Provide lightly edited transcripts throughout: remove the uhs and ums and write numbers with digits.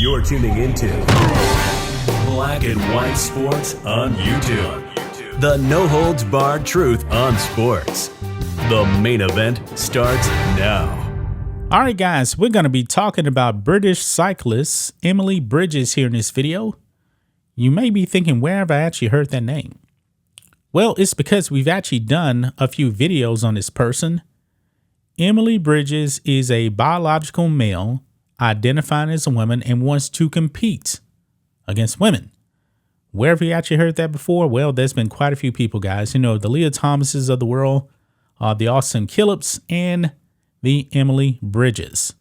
You're tuning into Black and White Sports on YouTube. The no-holds-barred truth on sports. The main event starts now. All right, guys, we're going to be talking about British cyclist Emily Bridges here in this video. You may be thinking, where have I actually heard that name? Well, it's because we've actually done a few videos on this person. Emily Bridges is a biological male identifying as a woman and wants to compete against women. Where have you actually heard that before? Well, there's been quite a few people, guys. You know, the Leah Thomases of the world, the Austin Killips, and the Emily Bridges.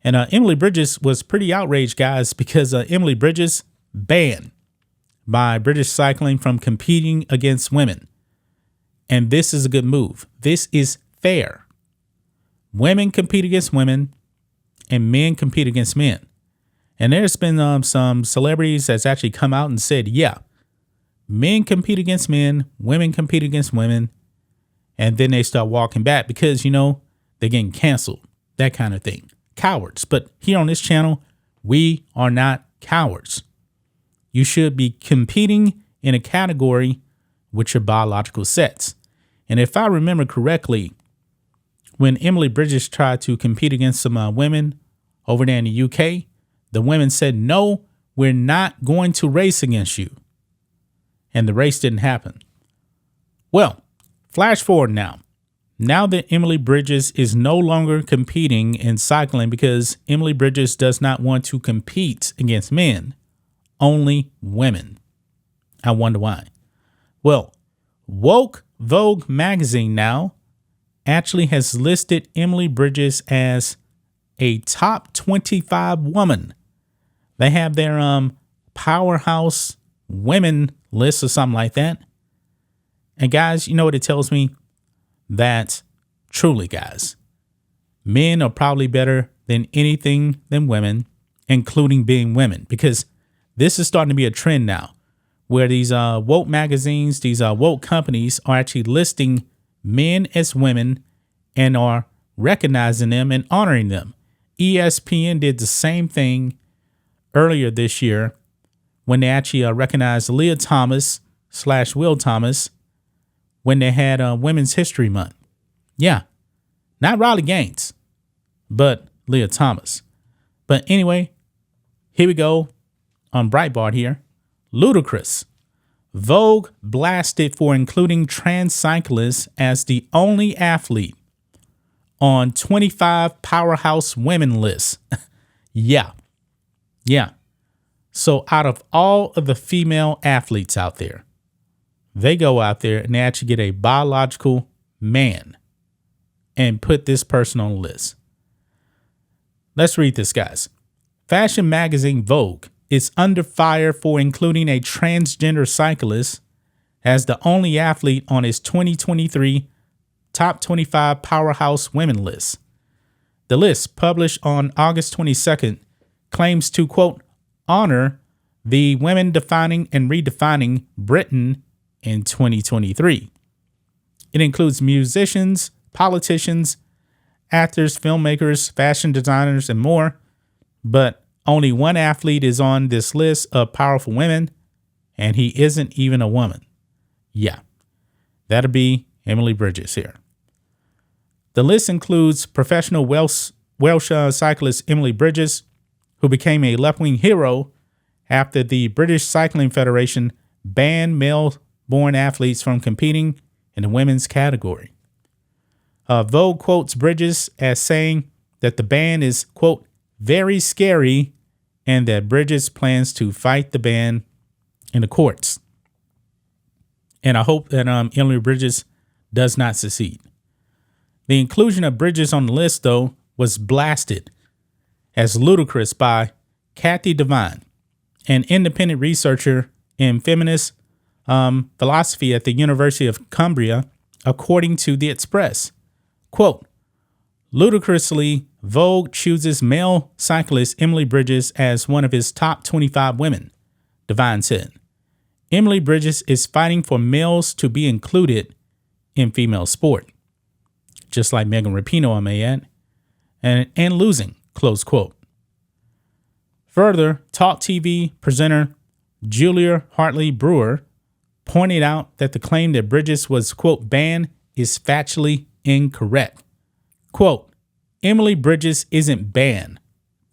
And Emily Bridges was pretty outraged, guys, because Emily Bridges banned by British Cycling from competing against women. And this is a good move. This is fair. Women compete against women and men compete against men. And there's been some celebrities that's actually come out and said, yeah, men compete against men, women compete against women. And then they start walking back because, you know, they're getting canceled, that kind of thing. Cowards. But here on this channel, we are not cowards. You should be competing in a category with your biological sets. And if I remember correctly, when Emily Bridges tried to compete against some women over there in the UK, the women said, no, we're not going to race against you. And the race didn't happen. Well, flash forward now. Now that Emily Bridges is no longer competing in cycling because Emily Bridges does not want to compete against men, only women. I wonder why. Well, Vogue magazine now actually has listed Emily Bridges as a top 25 woman. They have their Powerhouse Women list or something like that. And guys, you know what it tells me? That truly, guys, men are probably better than anything than women, including being women, because this is starting to be a trend now where these woke magazines, these woke companies are actually listing men as women and are recognizing them and honoring them. ESPN did the same thing earlier this year when they actually recognized Leah Thomas / Will Thomas when they had Women's History Month. Yeah, not Riley Gaines, but Leah Thomas. But anyway, here we go on Breitbart here. Ludicrous. Vogue blasted for including trans cyclists as the only athlete on 25 Powerhouse Women list. Yeah. So out of all of the female athletes out there, they go out there and they actually get a biological man and put this person on the list. Let's read this, guys. Fashion magazine Vogue is under fire for including a transgender cyclist as the only athlete on its 2023 top 25 Powerhouse Women list. The list, published on August 22nd, claims to, quote, honor the women defining and redefining Britain in 2023. It includes musicians, politicians, actors, filmmakers, fashion designers, and more. But only one athlete is on this list of powerful women, and he isn't even a woman. Yeah, that'll be Emily Bridges here. The list includes professional Welsh cyclist Emily Bridges, who became a left-wing hero after the British Cycling Federation banned male-born athletes from competing in the women's category. Vogue quotes Bridges as saying that the ban is, quote, very scary, and that Bridges plans to fight the ban in the courts. And I hope that Emily Bridges does not succeed. The inclusion of Bridges on the list, though, was blasted as ludicrous by Kathy Devine, an independent researcher in feminist philosophy at the University of Cumbria, according to The Express. Quote, ludicrously, Vogue chooses male cyclist Emily Bridges as one of his top 25 women, Devine said. Emily Bridges is fighting for males to be included in female sport, just like Megan Rapinoe, I may add, and losing, close quote. Further, Talk TV presenter Julia Hartley Brewer pointed out that the claim that Bridges was, quote, banned is factually incorrect. Quote, Emily Bridges isn't banned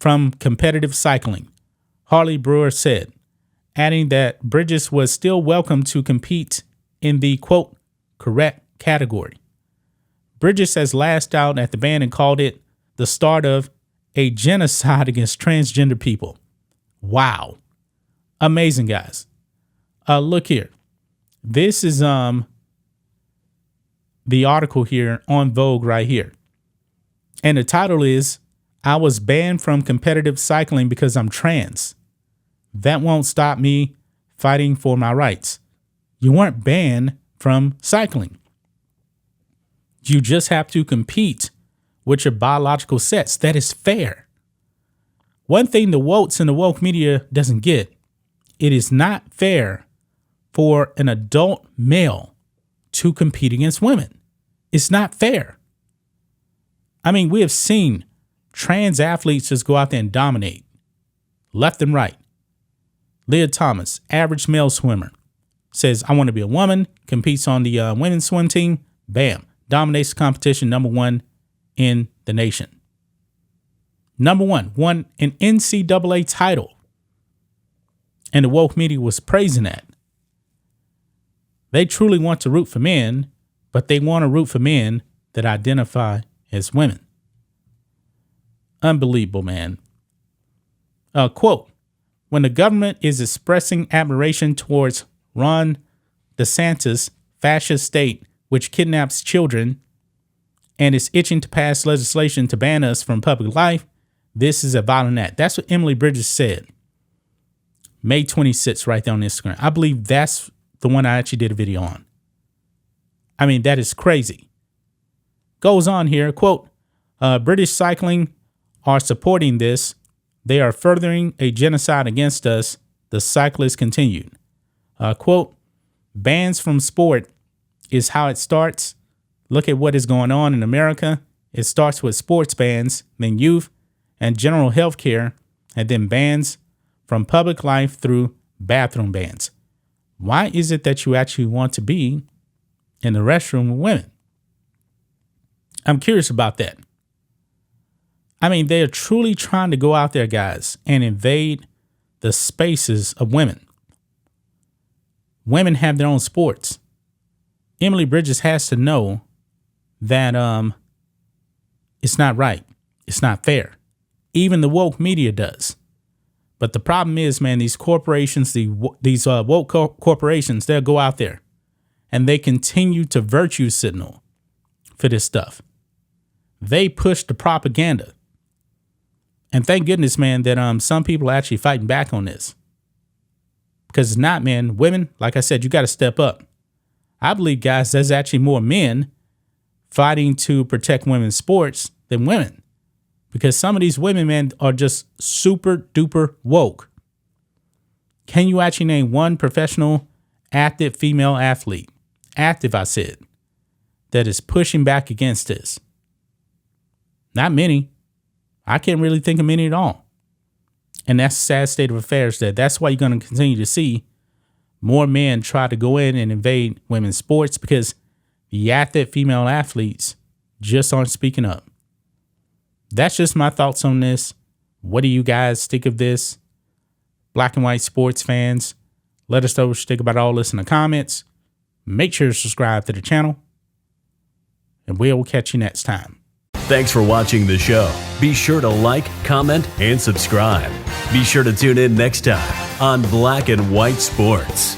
from competitive cycling, Hartley Brewer said, adding that Bridges was still welcome to compete in the, quote, correct category. Bridges has lashed out at the ban and called it the start of a genocide against transgender people. Wow. Amazing, guys. Look here. This is the article here on Vogue right here. And the title is, I was banned from competitive cycling because I'm trans. That won't stop me fighting for my rights. You weren't banned from cycling. You just have to compete with your biological sex. That is fair. One thing the wokes and the woke media doesn't get, it is not fair for an adult male to compete against women. It's not fair. I mean, we have seen trans athletes just go out there and dominate left and right. Leah Thomas, average male swimmer, says, I want to be a woman, competes on the women's swim team. Bam. Dominates the competition, number one in the nation. Number one, won an NCAA title. And the woke media was praising that. They truly want to root for men, but they want to root for men that identify as women. Unbelievable, man. Quote, when the government is expressing admiration towards Ron DeSantis' fascist state, which kidnaps children and is itching to pass legislation to ban us from public life, this is a violent act. That's what Emily Bridges said. May 26th, right there on Instagram. I believe that's the one I actually did a video on. I mean, that is crazy. Goes on here, quote, British cycling are supporting this. They are furthering a genocide against us, the cyclist continued. Quote, bans from sport is how it starts. Look at what is going on in America. It starts with sports bans, then youth and general health care, and then bans from public life through bathroom bans. Why is it that you actually want to be in the restroom with women? I'm curious about that. I mean, they are truly trying to go out there, guys, and invade the spaces of women. Women have their own sports. Emily Bridges has to know that it's not right. It's not fair. Even the woke media does. But the problem is, man, these corporations, these woke corporations, they'll go out there and they continue to virtue signal for this stuff. They push the propaganda. And thank goodness, man, that some people are actually fighting back on this. Because it's not, man, women, like I said, you got to step up. I believe, guys, there's actually more men fighting to protect women's sports than women. Because some of these women, man, are just super duper woke. Can you actually name one professional active female athlete, active I said, that is pushing back against this? Not many. I can't really think of many at all. And that's a sad state of affairs. That's why you're going to continue to see more men try to go in and invade women's sports, because the active female athletes just aren't speaking up. That's just my thoughts on this. What do you guys think of this? Black and white sports fans, let us know what you think about all this in the comments. Make sure to subscribe to the channel, and we'll catch you next time. Thanks for watching the show. Be sure to like, comment, and subscribe. Be sure to tune in next time on Black and White Sports.